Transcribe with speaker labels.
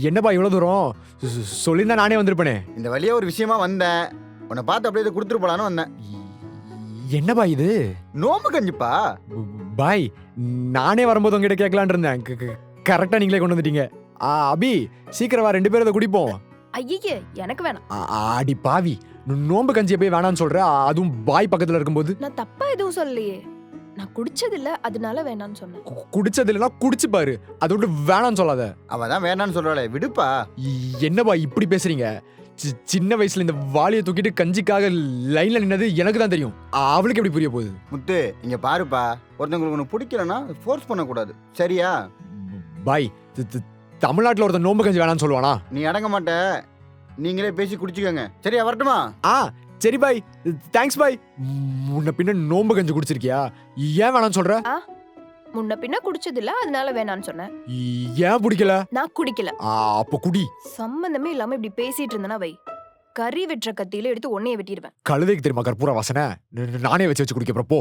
Speaker 1: என்னப்பா இவ்வளவு தூரம் சொல்லியிருந்தா நானே வந்திருப்பேனே.
Speaker 2: இந்த வழியா ஒரு விஷயமா வந்தேன். உன்னை பார்த்து அப்படியே கொடுத்துட்டு போலான்னு வந்தேன்.
Speaker 1: என்னப்பா இது?
Speaker 2: நோம்பு கஞ்சிப்பா.
Speaker 1: பாய், நானே வரும்போது உங்ககிட்ட கேட்கலான் இருந்தேன். கரெக்டா நீங்களே கொண்டு வந்துட்டீங்க. அபி, சீக்கிரம் வா, 2 பேரும் அதை குடிப்போம்.
Speaker 3: ஐயே எனக்கு வேணாம்.
Speaker 1: ஆடி பாவி, நோம்பு கஞ்சியை போய் வேணான்னு சொல்ற, அதுவும் பாய் பக்கத்துல இருக்கும்போது.
Speaker 3: நான் தப்பா எதுவும் சொல்லலையே. நான் குடிச்சது இல்ல, அதனால வேணாம்னு சொன்னேன்.
Speaker 1: குடிச்சது இல்லைன்னா குடிச்சு பாரு, அதோட வேணான்னு சொல்லாத.
Speaker 2: அவதான் வேணான்னு சொல்றாளே, விடுப்பா.
Speaker 1: என்னப்பா இப்படி பேசுறீங்க? சின்ன வயசுல இந்த வாளியை தூக்கிட்டு கஞ்சிக்காக லைன்ல நின்னது எனக்கு தான் தெரியும். அவளுக்கு எப்படி புரிய போகுது?
Speaker 2: முத்து, இங்க பாருப்பா, ஒருத்தவங்களுக்கு ஒன்று பிடிக்கலன்னா ஃபோர்ஸ் பண்ணக்கூடாது, சரியா?
Speaker 1: பாய், தமிழ்நாட்டுல ஒருத்தன் நோம்பு கஞ்சி வேணான்னு சொல்லுவானா?
Speaker 2: நீ அடங்க மாட்ட, நீங்களே பேசி குடிச்சுக்கோங்க, சரியா? வரட்டுமா?
Speaker 1: சரி பாய், தேங்க்ஸ் பாய். முன்ன பின்ன நோம்பு கஞ்சி குடிச்சிருக்கியா? ஏன் வேணான்னு சொல்ற?
Speaker 3: முன்ன பின்ன குடிச்சது இல்ல, அதனால வேணாம்னு சொன்னேன்.
Speaker 1: ஏன் பிடிக்கல?
Speaker 3: நான் குடிக்கல.
Speaker 1: அப்ப குடி.
Speaker 3: சம்பந்தமே இல்லாம இப்படி பேசிட்டு இருந்தனா வை, கறி வெட்டுற கத்தியில எடுத்து ஒன்னைய வெட்டிடுவேன்.
Speaker 1: கழுதைக்கு தெரியுமா கற்பூர வாசனை? நானே வச்சு குடிக்க போ.